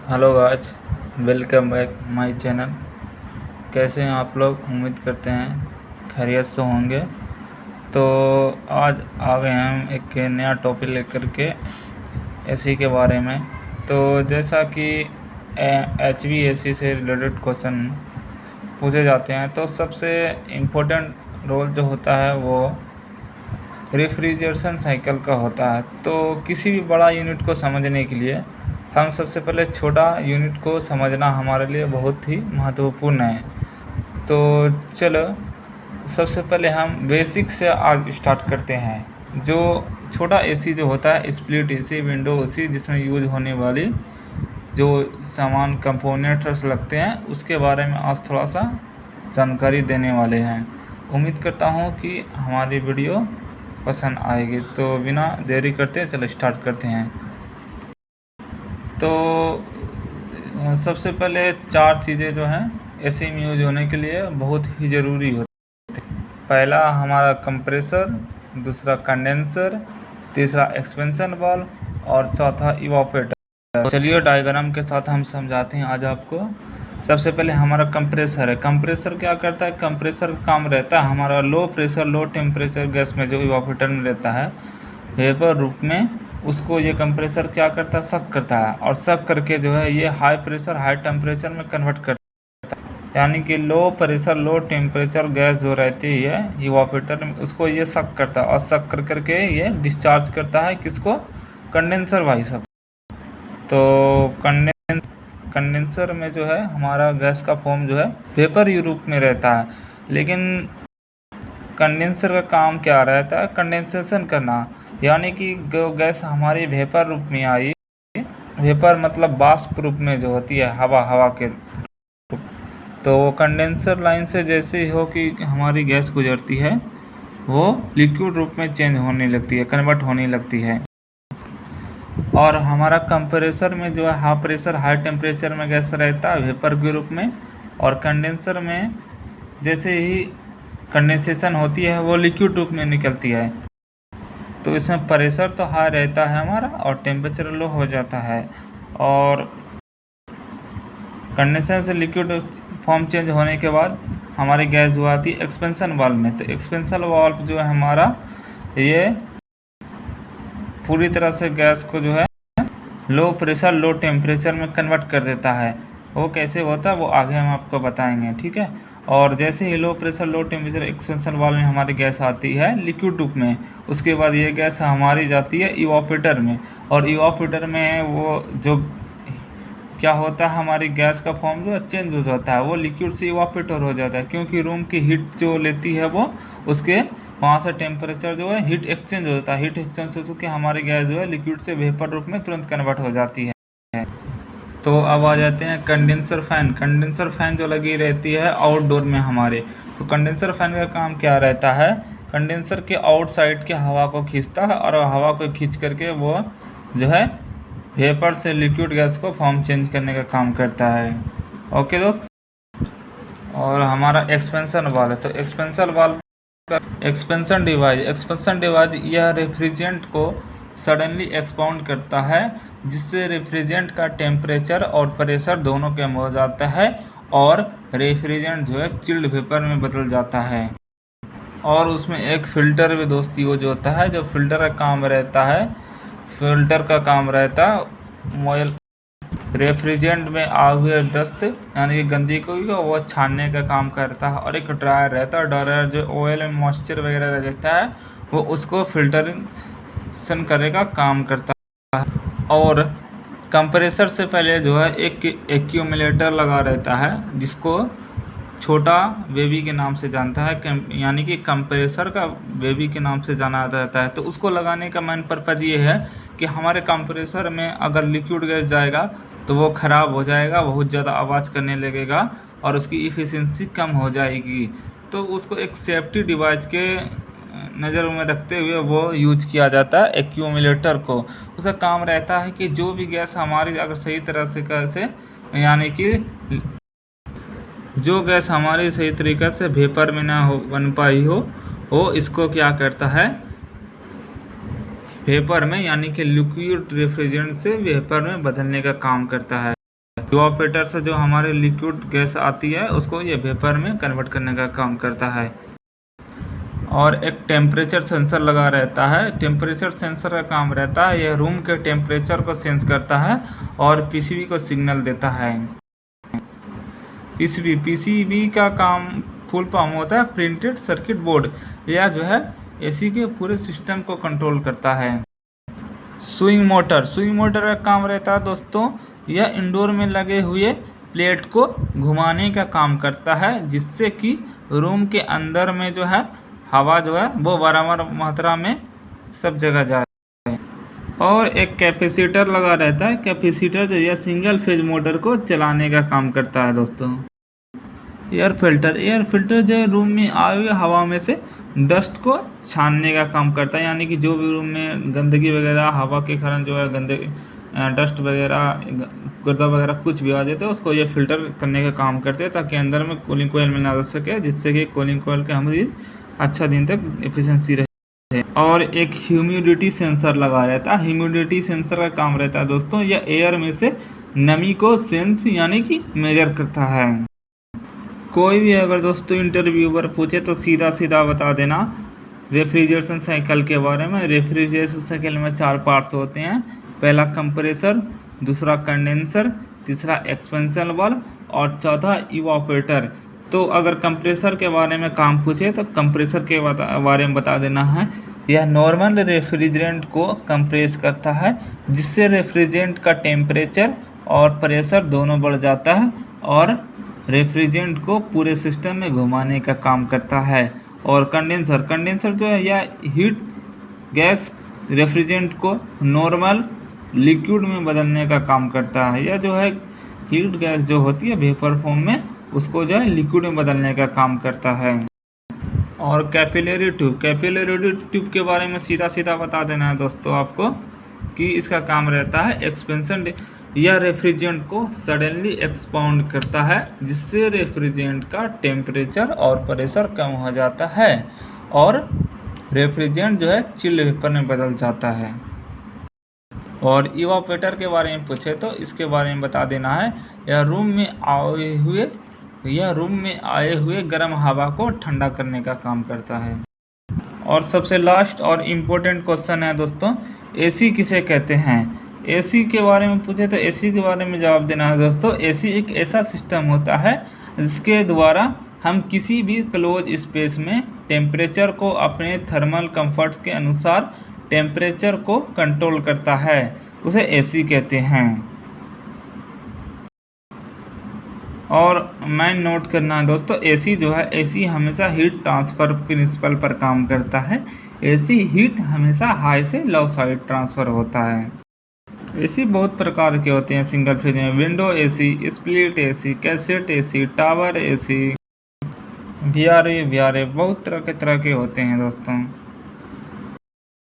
Hello guys, welcome back my channel. कैसे हैं आप लोग? उम्मीद करते हैं खैरियत से होंगे। तो आज आ गए हम एक नया टॉपिक लेकर के एसी के बारे में। तो जैसा कि HVAC से रिलेटेड क्वेश्चन पूछे जाते हैं, तो सबसे इम्पोर्टेंट रोल जो होता है वो रेफ्रिजरेशन साइकिल का होता है। तो किसी भी बड़ा यूनिट को समझने के लिए हम सबसे पहले छोटा यूनिट को समझना हमारे लिए बहुत ही महत्वपूर्ण है। तो चलो सबसे पहले हम बेसिक से आज स्टार्ट करते हैं। जो छोटा एसी जो होता है, स्प्लिट एसी, विंडो एसी, जिसमें यूज होने वाली जो सामान कंपोनेंट्स लगते हैं, उसके बारे में आज थोड़ा सा जानकारी देने वाले हैं। उम्मीद करता हूँ कि हमारी वीडियो पसंद आएगी। तो बिना देरी करते चलो स्टार्ट करते हैं। तो सबसे पहले 4 चीज़ें जो हैं एसी में यूज होने के लिए बहुत ही ज़रूरी होती है। पहला हमारा कंप्रेसर, दूसरा कंडेंसर, तीसरा एक्सपेंशन वाल्व और चौथा इवापोरेटर। चलिए डायग्राम के साथ हम समझाते हैं आज आपको। सबसे पहले हमारा कंप्रेसर है। कंप्रेसर क्या करता है? कंप्रेसर का काम रहता है हमारा लो प्रेशर लो टेम्परेचर गैस में जो इवापोरेटर में रहता है वेपर रूप में, उसको ये कंप्रेसर क्या करता है? सक करता है, और सक करके जो है ये हाई प्रेशर हाई टेम्परेचर में कन्वर्ट करता है। यानी कि लो प्रेशर लो टेम्परेचर गैस जो रहती है इवापोरेटर में, उसको ये सक करता है, और सक कर करके ये डिस्चार्ज करता है किसको? कंडेंसर भाई साहब। तो कंडेंसर में जो है हमारा गैस का फॉर्म जो है वेपर रूप में रहता है। लेकिन कंडेंसर का काम क्या रहता है? कंडेंसेशन करना, यानी कि जो गैस हमारी वेपर रूप में आई, वेपर मतलब वाष्प रूप में जो होती है हवा के, तो वो कंडेंसर लाइन से जैसे हो कि हमारी गैस गुजरती है, वो लिक्विड रूप में चेंज होने लगती है, कन्वर्ट होने लगती है। और हमारा कंप्रेसर में जो है हाई प्रेशर हाई टेम्परेचर में गैस रहता है वेपर के रूप में, और कंडेंसर में जैसे ही कंडेंसेशन होती है वो लिक्विड रूप में निकलती है। तो इसमें प्रेशर तो हाई रहता है हमारा और टेम्परेचर लो हो जाता है। और कंडेंसर से लिक्विड फॉर्म चेंज होने के बाद हमारी गैस जो आती है एक्सपेंशन वाल्व में। तो एक्सपेंशन वाल्व जो है हमारा, ये पूरी तरह से गैस को जो है लो प्रेशर लो टेम्परेचर में कन्वर्ट कर देता है। वो कैसे होता है वो आगे हम आपको बताएंगे, ठीक है। और जैसे ही low pressure low temperature expansion valve में हमारी गैस आती है लिक्विड रूप में, उसके बाद ये गैस हमारी जाती है इवापोरेटर में। और इवापोरेटर में वो जो क्या होता है, हमारी गैस का फॉर्म जो चेंज हो जाता है, वो लिक्विड से इवापोरेटर हो जाता है, क्योंकि रूम की हीट जो लेती है वो उसके वहाँ से टेम्परेचर जो है हीट एक्सचेंज हो जाता है। हीट एक्सचेंज हो के हमारी गैस जो है लिक्विड से वेपर रूप में तुरंत कन्वर्ट हो जाती है। तो अब आ जाते हैं कंडेंसर फैन। कंडेंसर फैन जो लगी रहती है आउटडोर में हमारे, तो कंडेंसर फैन का काम क्या रहता है? कंडेंसर के आउटसाइड के हवा को खींचता है, और हवा को खींच करके वो जो है वेपर से लिक्विड गैस को फॉर्म चेंज करने का काम करता है। ओके दोस्त। और हमारा एक्सपेंशन वाल्व है। तो एक्सपेंशन वाल्व का एक्सपेंशन डिवाइस यह रेफ्रिजरेंट को सडनली एक्सपाउंड करता है, जिससे रेफ्रिजरेंट का टेम्परेचर और प्रेशर दोनों कम हो जाता है, और रेफ्रिजरेंट जो है चिल्ड वेपर में बदल जाता है। और उसमें एक फ़िल्टर भी दोस्त यूज होता है। जो फ़िल्टर का काम रहता है मोयल रेफ्रिजरेंट में आए हुए डस्ट यानी कि गंदगी को वो छानने का काम करता है। और एक ड्रायर रहता है, ड्रायर जो ऑयल में मॉइस्चर वगैरह रहता है वो उसको फिल्टरेशन करने का काम करता है। और कंप्रेसर से पहले जो है एक एक्यूमुलेटर लगा रहता है, जिसको छोटा बेबी के नाम से जानता है, यानी कि कंप्रेसर का बेबी के नाम से जाना जाता है। तो उसको लगाने का मेन पर्पज़ ये है कि हमारे कंप्रेसर में अगर लिक्विड गैस जाएगा तो वो ख़राब हो जाएगा, बहुत ज़्यादा आवाज़ करने लगेगा और उसकी इफ़िशियंसी कम हो जाएगी। तो उसको एक सेफ्टी डिवाइस के नज़र में रखते हुए वो यूज किया जाता है एक्यूमुलेटर को। उसका काम रहता है कि जो भी गैस हमारी अगर सही तरह से कैसे, यानी कि जो गैस हमारी सही तरीक़े से वेपर में ना हो बन पाई हो इसको क्या करता है, वेपर में यानी कि लिक्विड रेफ्रिजरेंट से वेपर में बदलने का काम करता है। इवापोरेटर से जो हमारे लिक्विड गैस आती है उसको ये वेपर में कन्वर्ट करने का काम करता है। और एक टेम्परेचर सेंसर लगा रहता है। टेम्परेचर सेंसर का काम रहता है यह रूम के टेम्परेचर को सेंस करता है और पीसीबी को सिग्नल देता है। पीसीबी का काम फुल फॉर्म होता है प्रिंटेड सर्किट बोर्ड। यह जो है एसी के पूरे सिस्टम को कंट्रोल करता है। स्विंग मोटर का काम रहता है दोस्तों, यह इंडोर में लगे हुए प्लेट को घुमाने का काम करता है जिससे कि रूम के अंदर में जो है हवा जो है वो बराबर मात्रा में सब जगह जाए। और एक कैपेसिटर लगा रहता है। कैपेसिटर जो यह सिंगल फेज मोटर को चलाने का काम करता है दोस्तों। एयर फिल्टर जो है रूम में आए हुए हवा में से डस्ट को छानने का काम करता है, यानी कि जो भी रूम में गंदगी वगैरह हवा के कारण जो है डस्ट वगैरह गुर्दा वगैरह कुछ भी आ जाते हैं उसको ये फिल्टर करने का काम करते हैं ताकि अंदर में कूलिंग कोयल में ना जा सके, जिससे कि कूलिंग कोयल के हमारी अच्छा दिन तक एफिशिएंसी रहे। और एक ह्यूमिडिटी सेंसर लगा रहता है। ह्यूमिडिटी सेंसर का काम रहता है दोस्तों यह एयर में से नमी को सेंस यानी कि मेजर करता है। कोई भी अगर दोस्तों इंटरव्यूअर पूछे तो सीधा बता देना रेफ्रिजरेशन साइकिल के बारे में। रेफ्रिजरेशन साइकिल में 4 पार्ट्स होते हैं। पहला कंप्रेसर, दूसरा कंडेंसर, तीसरा एक्सपेंशन वाल्व और चौथा इवापोरेटर। तो अगर कंप्रेसर के बारे में काम पूछे तो कंप्रेसर के बारे में बता देना है। यह नॉर्मल रेफ्रिजरेंट को कंप्रेस करता है जिससे रेफ्रिजरेंट का टेम्परेचर और प्रेशर दोनों बढ़ जाता है और रेफ्रिजरेंट को पूरे सिस्टम में घुमाने का काम करता है। और कंडेंसर जो है यह हीट गैस रेफ्रिजरेंट को नॉर्मल लिक्विड में बदलने का काम करता है। यह जो है हीट गैस जो होती है वेपर फॉर्म में उसको जो है लिक्विड में बदलने का काम करता है। और कैपिलरी ट्यूब के बारे में सीधा बता देना है दोस्तों आपको कि इसका काम रहता है एक्सपेंशन। यह रेफ्रिजरेंट को सडनली एक्सपाउंड करता है जिससे रेफ्रिजरेंट का टेम्परेचर और प्रेशर कम हो जाता है और रेफ्रिजरेंट जो है चिल्ड वेपर में बदल जाता है। और इवापोरेटर के बारे में पूछे तो इसके बारे में बता देना है यह रूम में आए हुए गर्म हवा को ठंडा करने का काम करता है। और सबसे लास्ट और इम्पोर्टेंट क्वेश्चन है दोस्तों, एसी किसे कहते हैं। एसी के बारे में पूछे तो एसी के बारे में जवाब देना है दोस्तों। एसी एक ऐसा सिस्टम होता है जिसके द्वारा हम किसी भी क्लोज स्पेस में टेम्परेचर को अपने थर्मल कंफर्ट के अनुसार टेम्परेचर को कंट्रोल करता है, उसे एसी कहते हैं। और मैं नोट करना है दोस्तों एसी जो है एसी हमेशा हीट ट्रांसफ़र प्रिंसिपल पर काम करता है। एसी हीट हमेशा हाई से लो साइड ट्रांसफ़र होता है। एसी बहुत प्रकार के होते हैं सिंगल फेज में, window AC, split AC, cassette AC, tower AC, VRA बहुत तरह के होते हैं दोस्तों।